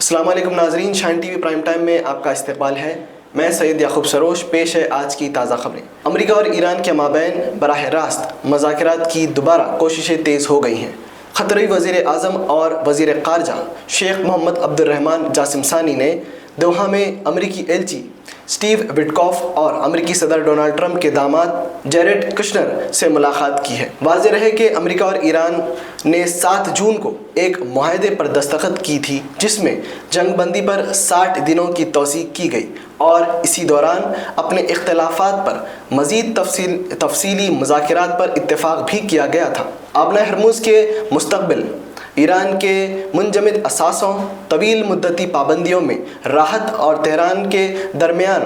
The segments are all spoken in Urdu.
السلام علیکم ناظرین، شان ٹی وی پرائم ٹائم میں آپ کا استقبال ہے۔ میں سید یعقوب سروش، پیش ہے آج کی تازہ خبریں۔ امریکہ اور ایران کے مابین براہ راست مذاکرات کی دوبارہ کوششیں تیز ہو گئی ہیں۔ قطری وزیر اعظم اور وزیر خارجہ شیخ محمد عبد الرحمن جاسم ثانی نے دوحہ میں امریکی ایلچی اسٹیو وٹکوف اور امریکی صدر ڈونلڈ ٹرمپ کے داماد جیریڈ کشنر سے ملاقات کی ہے۔ واضح رہے کہ امریکہ اور ایران نے 7 جون کو ایک معاہدے پر دستخط کی تھی جس میں جنگ بندی پر 60 دنوں کی توثیق کی گئی اور اسی دوران اپنے اختلافات پر مزید تفصیلی مذاکرات پر اتفاق بھی کیا گیا تھا۔ آبلہ ہرمز کے مستقبل، ایران کے منجمد اثاثوں، طویل مدتی پابندیوں میں راحت اور تہران کے درمیان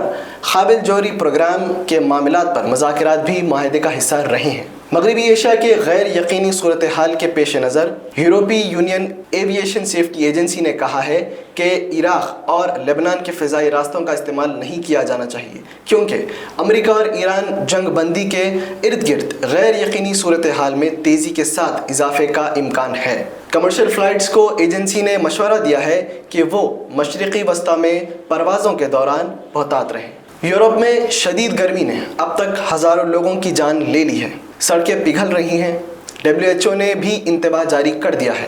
قابل جوہری پروگرام کے معاملات پر مذاکرات بھی معاہدے کا حصہ رہے ہیں۔ مغربی ایشیا کے غیر یقینی صورتحال کے پیش نظر یورپی یونین ایویشن سیفٹی ایجنسی نے کہا ہے کہ عراق اور لبنان کے فضائی راستوں کا استعمال نہیں کیا جانا چاہیے کیونکہ امریکہ اور ایران جنگ بندی کے ارد گرد غیر یقینی صورتحال میں تیزی کے ساتھ اضافے کا امکان ہے۔ کمرشل فلائٹس کو ایجنسی نے مشورہ دیا ہے کہ وہ مشرقی وسطی میں پروازوں کے دوران محتاط رہیں۔ یورپ میں شدید گرمی نے اب تک ہزاروں لوگوں کی جان لے لی ہے، سڑکیں پگھل رہی ہیں۔ WHO نے بھی انتباہ جاری کر دیا ہے۔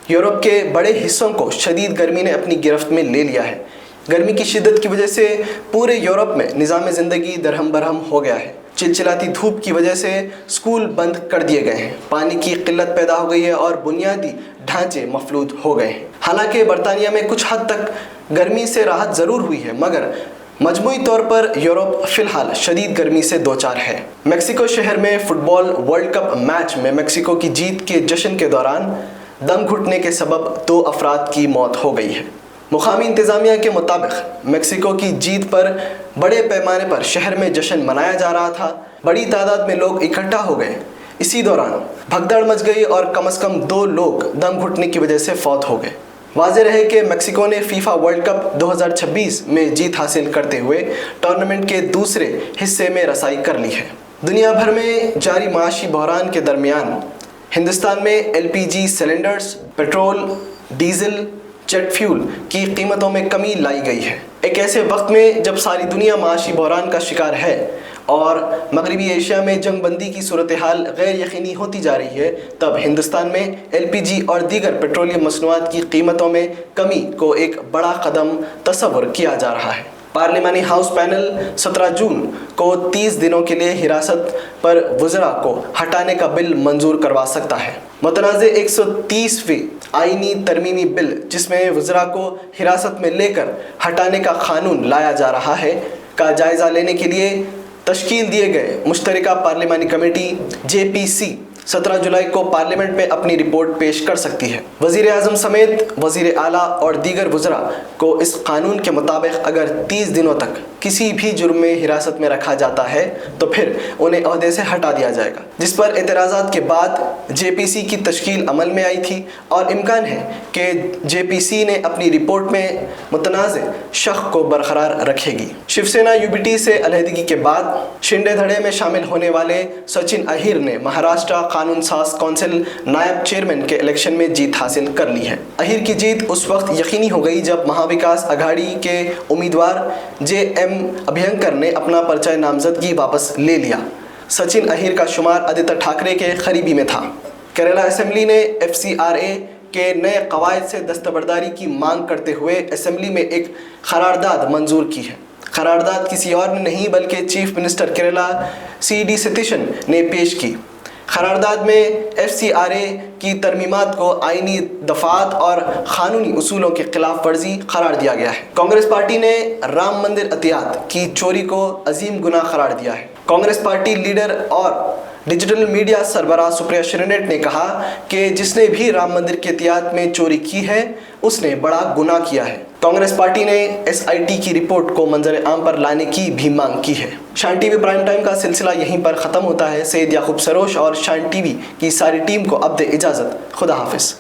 یورپ کے بڑے حصوں کو شدید گرمی نے اپنی گرفت میں لے لیا ہے۔ گرمی کی شدت کی وجہ سے پورے یورپ میں نظام زندگی درہم برہم ہو گیا ہے۔ چلچلاتی دھوپ کی وجہ سے اسکول بند کر دیے گئے ہیں، پانی کی قلت پیدا ہو گئی ہے اور بنیادی ڈھانچے مفلوج ہو گئے ہیں۔ حالانکہ برطانیہ میں کچھ حد تک گرمی سے راحت ضرور ہوئی ہے، مگر مجموعی طور پر یورپ فی الحال شدید گرمی سے دوچار ہے۔ میکسیکو شہر میں فٹ بال ورلڈ کپ میچ میں میکسیکو کی جیت کے جشن کے دوران دم گھٹنے کے سبب 2 افراد کی موت ہو گئی ہے۔ مقامی انتظامیہ کے مطابق میکسیکو کی جیت پر بڑے پیمانے پر شہر میں جشن منایا جا رہا تھا۔ بڑی تعداد میں لوگ اکٹھا ہو گئے۔ اسی دوران بھگدڑ مچ گئی اور کم از کم 2 لوگ دم گھٹنے کی وجہ سے فوت ہو گئے۔ واضح رہے کہ میکسیکو نے فیفا ورلڈ کپ 2026 میں جیت حاصل کرتے ہوئے ٹورنامنٹ کے دوسرے حصے میں رسائی کر لی ہے۔ دنیا بھر میں جاری معاشی بحران کے درمیان ہندوستان میں LPG cylinders, petrol, diesel, jet fuel کی قیمتوں میں کمی لائی گئی ہے۔ ایک ایسے وقت میں جب ساری دنیا معاشی بحران کا شکار ہے اور مغربی ایشیا میں جنگ بندی کی صورتحال غیر یقینی ہوتی جا رہی ہے، تب ہندوستان میں LPG اور دیگر پیٹرولیم مصنوعات کی قیمتوں میں کمی کو ایک بڑا قدم تصور کیا جا رہا ہے۔ پارلیمانی ہاؤس پینل 17 جون کو 30 دنوں کے لیے حراست پر وزراء کو ہٹانے کا بل منظور کروا سکتا ہے۔ متنازع 130ویں آئینی ترمیمی بل، جس میں وزراء کو حراست میں لے کر ہٹانے کا قانون لایا جا رہا ہے، کا جائزہ لینے کے لیے تشکیل دیے گئے مشترکہ پارلیمانی کمیٹی JPC 17 جولائی کو پارلیمنٹ میں اپنی رپورٹ پیش کر سکتی ہے۔ وزیر اعظم سمیت وزیر اعلیٰ اور دیگر وزراء کو اس قانون کے مطابق اگر 30 دنوں تک کسی بھی جرم میں حراست میں رکھا جاتا ہے تو پھر انہیں عہدے سے ہٹا دیا جائے گا، جس پر اعتراضات کے بعد JPC کی تشکیل عمل میں آئی تھی اور امکان ہے کہ JPC نے اپنی رپورٹ میں متنازع شق کو برقرار رکھے گی۔ شیو سینا UBT سے علیحدگی کے بعد شنڈے دھڑے میں شامل ہونے والے سچن اہیر نے مہاراشٹرا قانون ساز کونسل نائب چیئرمین کے الیکشن میں جیت حاصل کر لی ہے۔ اہیر کی جیت اس وقت یقینی ہو گئی جب مہاوکاس اگھاڑی کے امیدوار JM ابھینکر نے اپنا پرچہ نامزدگی واپس لے لیا۔ سچن اہیر کا شمار آدتیہ ٹھاکرے کے قریبی میں تھا۔ کیرالہ اسمبلی نے FCRA کے نئے قواعد سے دستبرداری کی مانگ کرتے ہوئے اسمبلی میں ایک قرارداد منظور کی ہے۔ قرارداد کسی اور نے نہیں بلکہ چیف منسٹر کیرالہ CD ستیشن نے پیش کی۔ قرارداد میں FCRA کی ترمیمات کو آئینی دفعات اور قانونی اصولوں کے خلاف ورزی قرار دیا گیا ہے۔ کانگریس پارٹی نے رام مندر عطیات کی چوری کو عظیم گناہ قرار دیا ہے۔ کانگریس پارٹی لیڈر اور ڈیجیٹل میڈیا سربراہ سپریا شرینیٹ نے کہا کہ جس نے بھی رام مندر کے عطیات میں چوری کی ہے اس نے بڑا گناہ کیا ہے۔ کانگریس پارٹی نے SIT کی رپورٹ کو منظر عام پر لانے کی بھی مانگ کی ہے۔ شان ٹی وی پرائم ٹائم کا سلسلہ یہیں پر ختم ہوتا ہے۔ سید یعقوب سروش اور شان ٹی وی کی ساری ٹیم کو اب دے اجازت۔ خدا حافظ۔